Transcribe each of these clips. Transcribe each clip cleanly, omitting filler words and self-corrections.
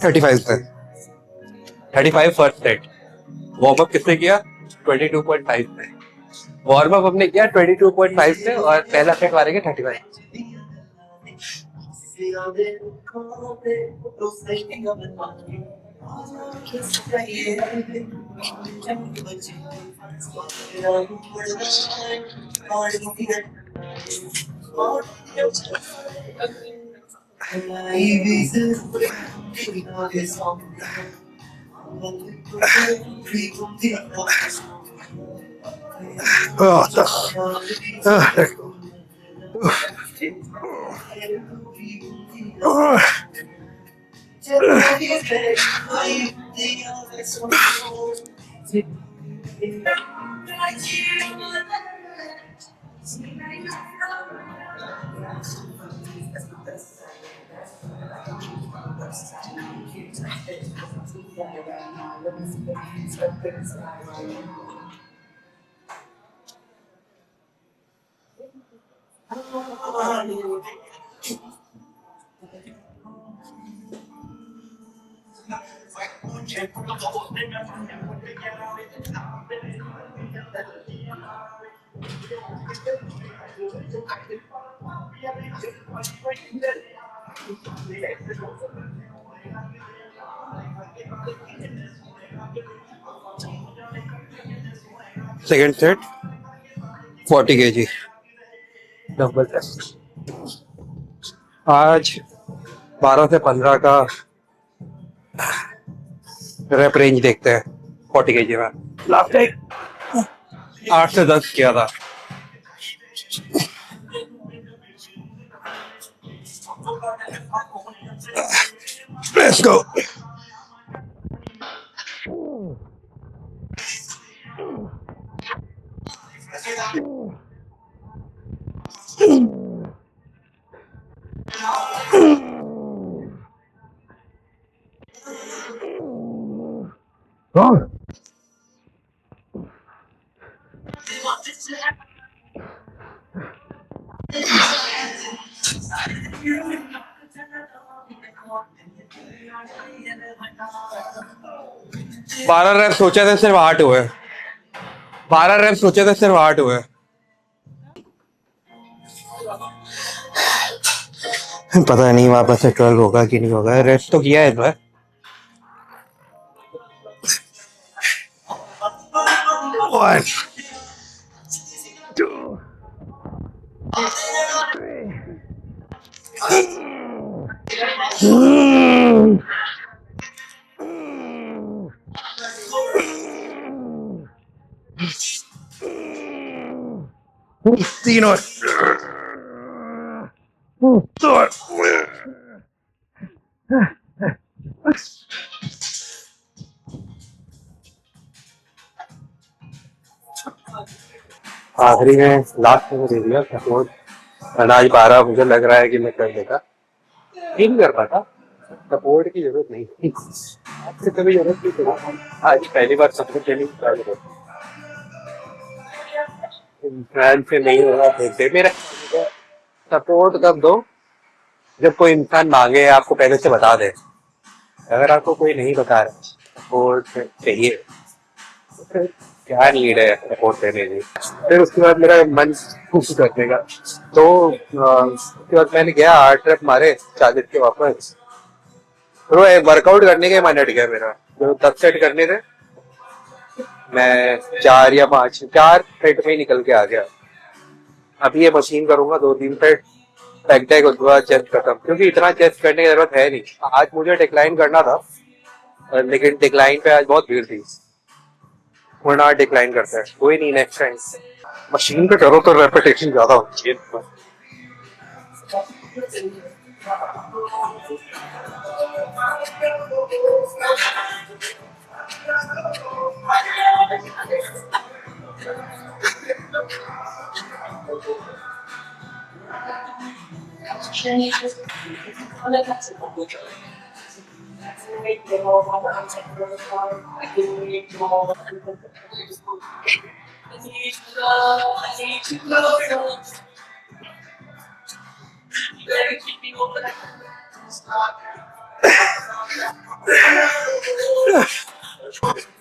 35 पे। 35 first set. Warm up किसने किया? 22.5 पे। वार्म अप हमने किया 22.5 से और पहला सेट मारेंगे 35। Second set 40 kg dumbbell test. आज 12 से 15 का रेप रेंज देखते हैं 40 kg में। लास्ट टाइम 8 से 10 किया था। Let's go. Oh. 12 रैप सोचे थे सिर्फ 8 हुए। 12 रैप सोचे थे सिर्फ 8 हुए। पता नहीं वापस से 12 होगा कि नहीं होगा। रेस्ट तो किया है इस बार। One, two, तीन और आखिरी में लास्ट में दे दिया सपोर्ट। आज 12 मुझे लग रहा है कि मैं कर देता। नहीं कर पाता। सपोर्ट की जरूरत नहीं थी। आपसे कभी जरूरत नहीं थी। आज पहली बार सपोर्ट देने की ट्राई करो। इंसान से नहीं होगा देखते मेरा। सपोर्ट तब दो जब कोई इंसान मांगे आपको पहले से बता दे। अगर आपको कोई नहीं बता रहा सपोर्ट चाहिए तो फिर क्या नीड है सपोर्ट देने की। फिर उसके बाद मेरा मन खुश करने का तो उसके बाद मैंने गया 8 रैप मारे 40 के वापस। तो वर्कआउट करने के मन हट गया मेरा। जो 10 सेट करने थे मैं 4 या 5 4 सेट में ही निकल के आ गया। अभी ये मशीन करूंगा 2-3 सेट बैक टैग उसके बाद चेस्ट खत्म क्योंकि इतना चेस्ट करने की जरूरत है नहीं। आज मुझे डिक्लाइन करना था लेकिन डिक्लाइन पे आज बहुत भीड़ थी। वरना डिक्लाइन करता है कोई नहीं। नेक्स्ट टाइम मशीन पे करो तो रेपिटेशन ज्यादा होती है।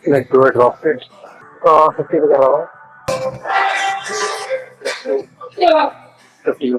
Let's do a drop it. 50 पे करा हुआ 50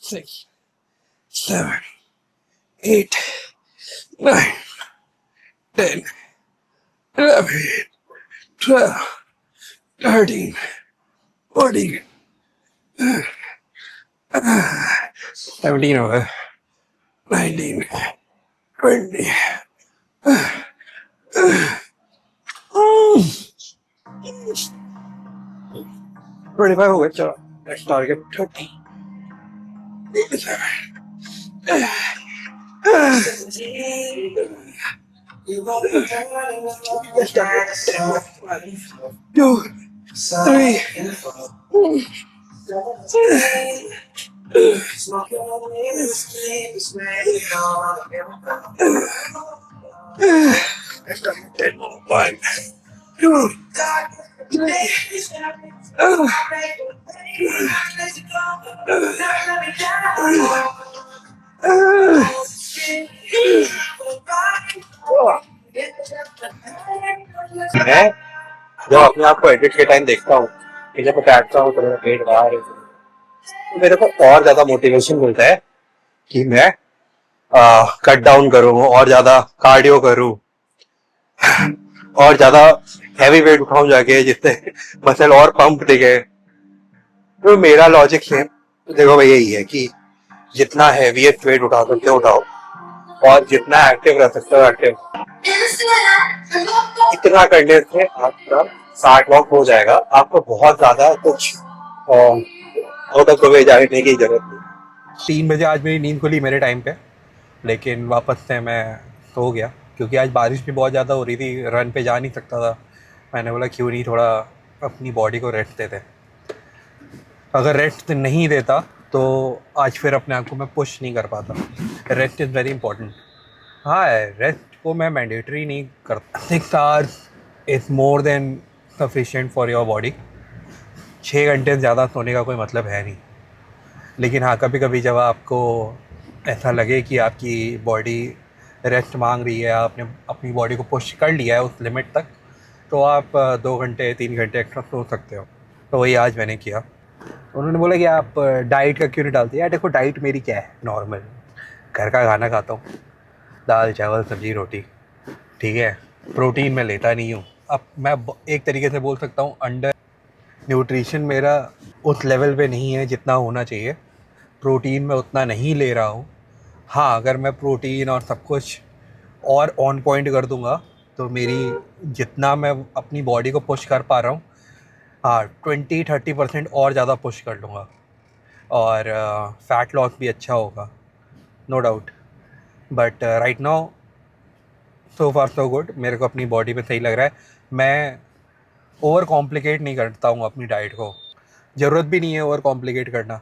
6, 7, 8, 9, 10, 11, 12, 13, 14, 17 over 19, 20, 25 हो गए चलो next target 30 2, 3, next target 10 more 1, 2, 3, मैं जब अपने आप को एडिट के टाइम देखता हूँ कि जब मैं बैठता हूँ तो मेरा पेट बाहर है तो मेरे को और ज्यादा मोटिवेशन मिलता है कि मैं कट डाउन करूँ और ज्यादा कार्डियो करूँ और ज्यादा हैवी वेट उठाऊं जाके जिससे मसल और पंप दिखे। तो मेरा लॉजिक है देखो भाई यही है कि जितना हैवीएस्ट वेट उठा सकते हो उठाओ, और जितना एक्टिव रह सकते हो एक्टिव। इतना करने से आपका 60 वॉक हो जाएगा, आपको बहुत ज्यादा कुछ आउट ऑफ द वे जाने की जरूरत नहीं। 3 बजे आज मेरी नींद खुली मेरे टाइम पे, लेकिन वापस से मैं सो गया क्योंकि आज बारिश भी बहुत ज़्यादा हो रही थी, रन पे जा नहीं सकता था। मैंने बोला क्यों नहीं थोड़ा अपनी बॉडी को रेस्ट देते। अगर रेस्ट नहीं देता तो आज फिर अपने आप को मैं पुश नहीं कर पाता। Rest is very important. हाँ, रेस्ट को मैं मैंडेटरी नहीं करता। 6 hours is more than sufficient for your body. 6 घंटे से ज़्यादा सोने का कोई मतलब है नहीं। लेकिन हाँ, कभी कभी जब आपको ऐसा लगे कि आपकी बॉडी रेस्ट मांग रही है, आपने अपनी बॉडी को पुश कर लिया है उस लिमिट तक, तो आप 2 घंटे 3 घंटे एक्स्ट्रा सो सकते हो। तो वही आज मैंने किया। उन्होंने बोला कि आप डाइट का क्यों नहीं डालते? यार देखो, डाइट मेरी क्या है, नॉर्मल घर का खाना खाता हूँ, दाल चावल सब्जी रोटी, ठीक है। प्रोटीन मैं लेता नहीं हूँ। अब मैं एक तरीके से बोल सकता हूँ अंडर न्यूट्रिशन मेरा उस लेवल पे नहीं है जितना होना चाहिए। प्रोटीन मैं उतना नहीं ले रहा हूँ। हाँ, अगर मैं प्रोटीन और सब कुछ और ऑन पॉइंट कर दूंगा तो मेरी जितना मैं अपनी बॉडी को पुश कर पा रहा हूँ, हाँ 20-30% और ज़्यादा पुश कर लूँगा, और फैट लॉस भी अच्छा होगा, no doubt. But right now so far so good, मेरे को अपनी बॉडी पे सही लग रहा है। मैं ओवर कॉम्प्लिकेट नहीं करता हूँ अपनी डाइट को, ज़रूरत भी नहीं है ओवर कॉम्प्लिकेट करना।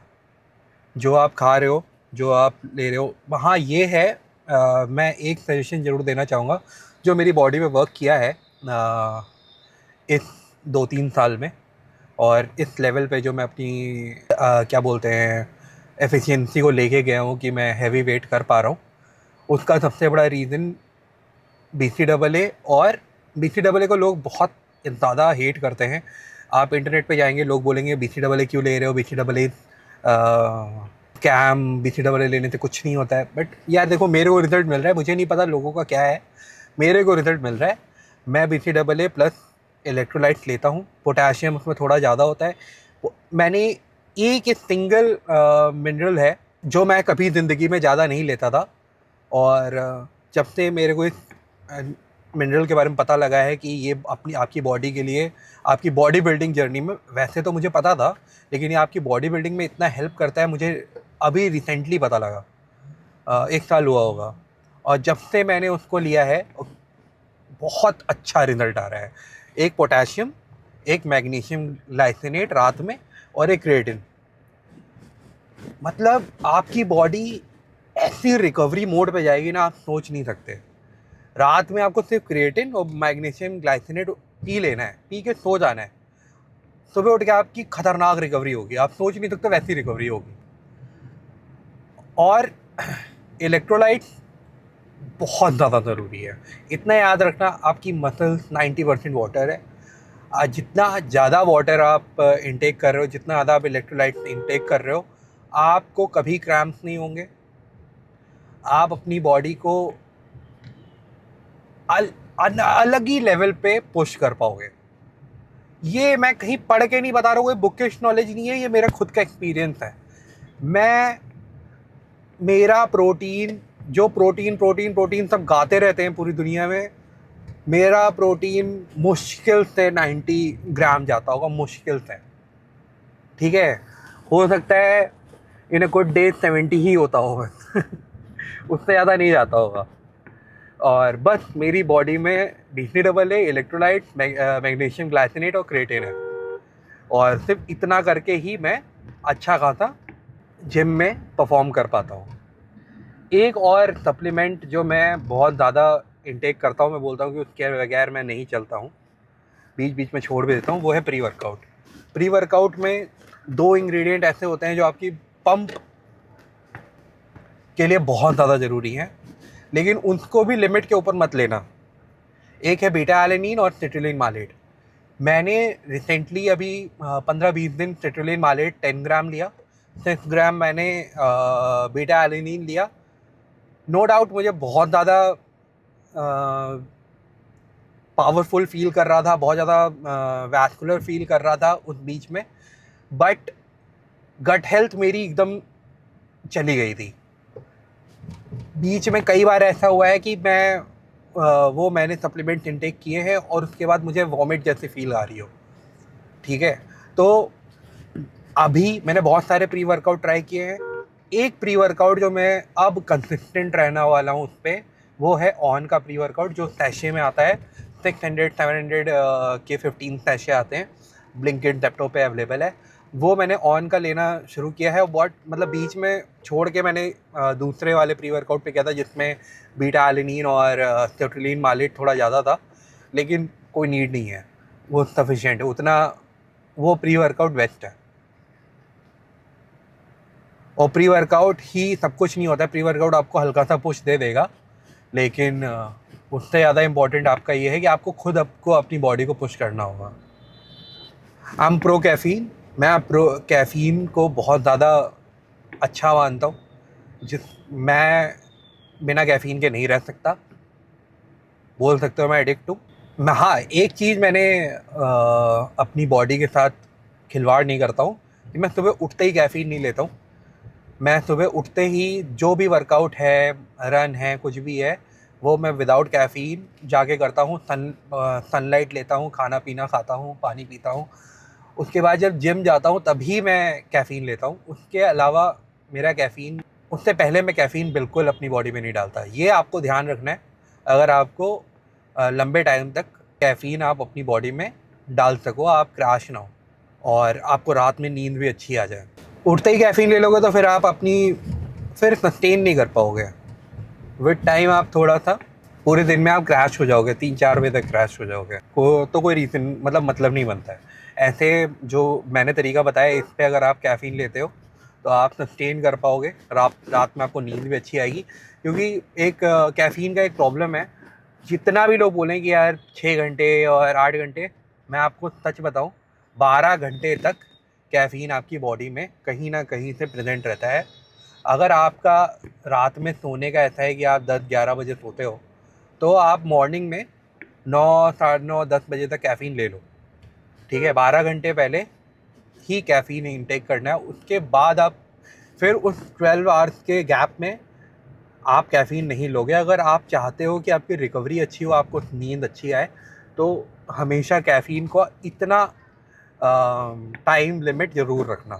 जो आप खा रहे हो, जो आप ले रहे हो, हाँ ये है, मैं एक सजेशन ज़रूर देना चाहूँगा जो मेरी बॉडी में वर्क किया है इस 2-3 साल में, और इस लेवल पे जो मैं अपनी क्या बोलते हैं एफिशिएंसी को लेके गया हूँ कि मैं हैवी वेट कर पा रहा हूँ। उसका सबसे बड़ा रीज़न BCAA, और BCAA को लोग बहुत ज़्यादा हेट करते हैं। आप इंटरनेट पे जाएंगे, लोग बोलेंगे BCAA क्यों ले रहे हो, BCAA स्कैम, BCAA लेने से कुछ नहीं होता है। बट यार देखो, मेरे को रिजल्ट मिल रहा है, मुझे नहीं पता लोगों का क्या है, मेरे को रिजल्ट मिल रहा है। मैं BCAA प्लस इलेक्ट्रोलाइट्स लेता हूँ, पोटेशियम उसमें थोड़ा ज़्यादा होता है। मैंने एक सिंगल मिनरल है जो मैं कभी ज़िंदगी में ज़्यादा नहीं लेता था, और जब से मेरे को इस मिनरल के बारे में पता लगा है कि ये आपकी बॉडी के लिए, आपकी बॉडी बिल्डिंग जर्नी में, वैसे तो मुझे पता था, लेकिन ये आपकी बॉडी बिल्डिंग में इतना हेल्प करता है, मुझे अभी रिसेंटली पता लगा। 1 साल हुआ होगा, और जब से मैंने उसको लिया है बहुत अच्छा रिजल्ट आ रहा है। एक पोटेशियम, एक मैग्नीशियम ग्लाइसिनेट रात में, और एक क्रिएटिन। मतलब आपकी बॉडी ऐसी रिकवरी मोड पे जाएगी ना, आप सोच नहीं सकते। रात में आपको सिर्फ क्रिएटिन और मैग्नीशियम ग्लाइसिनेट पी लेना है, पी के सो जाना है। सुबह उठ के आपकी खतरनाक रिकवरी होगी, आप सोच नहीं सकते वैसी रिकवरी होगी। और इलेक्ट्रोलाइट्स बहुत ज़्यादा ज़रूरी है। इतना याद रखना, आपकी मसल्स 90% वाटर है। जितना ज़्यादा वाटर आप इंटेक कर रहे हो, जितना ज़्यादा आप इलेक्ट्रोलाइट्स इंटेक कर रहे हो, आपको कभी क्रैम्प्स नहीं होंगे। आप अपनी बॉडी को अलग ही लेवल पे पुश कर पाओगे। ये मैं कहीं पढ़ के नहीं बता रहा हूँ, ये बुकिश नॉलेज नहीं है, ये मेरा खुद का एक्सपीरियंस है। मेरा प्रोटीन सब गाते रहते हैं पूरी दुनिया में, मेरा प्रोटीन मुश्किल से 90 ग्राम जाता होगा, मुश्किल से, ठीक है। हो सकता है इन गुड डे 70 ही होता होगा उससे ज़्यादा नहीं जाता होगा। और बस मेरी बॉडी में BCAA, इलेक्ट्रोलाइट्स, मैग्नीशियम ग्लाइसिनेट और क्रिएटिन है, और सिर्फ इतना करके ही मैं अच्छा खासा जिम में परफॉर्म कर पाता हूँ। एक और सप्लीमेंट जो मैं बहुत ज़्यादा इंटेक करता हूँ, मैं बोलता हूँ कि उसके बगैर मैं नहीं चलता हूँ, बीच बीच में छोड़ भी देता हूँ, वो है प्री वर्कआउट। प्री वर्कआउट में 2 इंग्रेडिएंट ऐसे होते हैं जो आपकी पंप के लिए बहुत ज़्यादा ज़रूरी हैं, लेकिन उनको भी लिमिट के ऊपर मत लेना। एक है बीटा एलेनिन और सिट्रुलिन मालेट। मैंने रिसेंटली अभी 15-20 दिन सिट्रुलिन मालेट 10 ग्राम लिया, 6 ग्राम मैंने बीटा एलेनिन लिया। नो डाउट मुझे बहुत ज़्यादा पावरफुल फील कर रहा था, बहुत ज़्यादा वैस्कुलर फील कर रहा था उस बीच में, बट गट हेल्थ मेरी एकदम चली गई थी। बीच में कई बार ऐसा हुआ है कि मैंने सप्लीमेंट इनटेक किए हैं और उसके बाद मुझे वॉमिट जैसी फील आ रही हो, ठीक है। तो अभी मैंने बहुत सारे प्री वर्कआउट ट्राई किए हैं। एक प्री वर्कआउट जो मैं अब कंसिस्टेंट रहने वाला हूँ उस पर, वो है ऑन का प्री वर्कआउट, जो सैशे में आता है। 600 700 के 15 सैशे आते हैं, ब्लिंकिट जेप्टो पे अवेलेबल है। वो मैंने ऑन का लेना शुरू किया है। बहुत मतलब बीच में छोड़ के मैंने दूसरे वाले प्री वर्कआउट पे किया था, जिसमें बीटा एलेनिन और सेट्रोलिन मालेट थोड़ा ज़्यादा था, लेकिन कोई नीड नहीं है, वो सफिशिएंट है उतना। वो प्री वर्कआउट बेस्ट है। और प्री वर्कआउट ही सब कुछ नहीं होता है। प्री वर्कआउट आपको हल्का सा पुश दे देगा, लेकिन उससे ज़्यादा इम्पोर्टेंट आपका ये है कि आपको अपनी बॉडी को पुश करना होगा। I am pro caffeine. मैं प्रो कैफ़ीन को बहुत ज़्यादा अच्छा मानता हूँ। मैं बिना कैफ़ीन के नहीं रह सकता, बोल सकते हो मैं एडिक्ट हूँ। हाँ, एक चीज़ मैंने अपनी बॉडी के साथ खिलवाड़ नहीं करता हूँ कि मैं सुबह उठते ही कैफ़ीन नहीं लेता हूँ। मैं सुबह उठते ही जो भी वर्कआउट है, रन है, कुछ भी है, वो मैं विदाउट कैफ़ीन जाके करता हूँ। सनलाइट लेता हूँ, खाना पीना खाता हूँ, पानी पीता हूँ। उसके बाद जब जिम जाता हूँ तभी मैं कैफ़ीन लेता हूँ। उसके अलावा मेरा कैफ़ीन, उससे पहले मैं कैफ़ीन बिल्कुल अपनी बॉडी में नहीं डालता। ये आपको ध्यान रखना है अगर आपको लंबे टाइम तक कैफ़ीन आप अपनी बॉडी में डाल सको, आप क्रैश ना हो और आपको रात में नींद भी अच्छी आ जाए। उठते ही कैफ़ीन ले लोगे तो फिर सस्टेन नहीं कर पाओगे। विद टाइम आप थोड़ा सा पूरे दिन में आप क्रैश हो जाओगे, 3 4 बजे तक क्रैश हो जाओगे। तो कोई रीज़न मतलब नहीं बनता है। ऐसे जो मैंने तरीका बताया, इस पर अगर आप कैफ़ीन लेते हो तो आप सस्टेन कर पाओगे। रात में आपको नींद भी अच्छी आएगी। क्योंकि एक कैफ़ीन का एक प्रॉब्लम है, जितना भी लोग बोलें कि यार 6 घंटे और 8 घंटे, मैं आपको सच बताऊं, 12 घंटे तक कैफ़ीन आपकी बॉडी में कहीं ना कहीं से प्रेजेंट रहता है। अगर आपका रात में सोने का ऐसा है कि आप 10 11 बजे सोते हो, तो आप मॉर्निंग में 9 साढ़े 9 10 बजे तक कैफ़ीन ले लो, ठीक है। 12 घंटे पहले ही कैफ़ीन इंटेक करना है। उसके बाद आप फिर उस 12 आवर्स के गैप में आप कैफ़ीन नहीं लोगे। अगर आप चाहते हो कि आपकी रिकवरी अच्छी हो, आपको नींद अच्छी आए, तो हमेशा कैफ़ीन को इतना टाइम लिमिट ज़रूर रखना,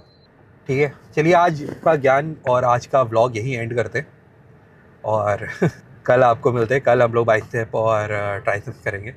ठीक है। चलिए, आज का ज्ञान और आज का व्लॉग यहीं एंड करते, और कल आपको मिलते हैं। कल हम लोग बाइसेप और ट्राइसेप्स करेंगे।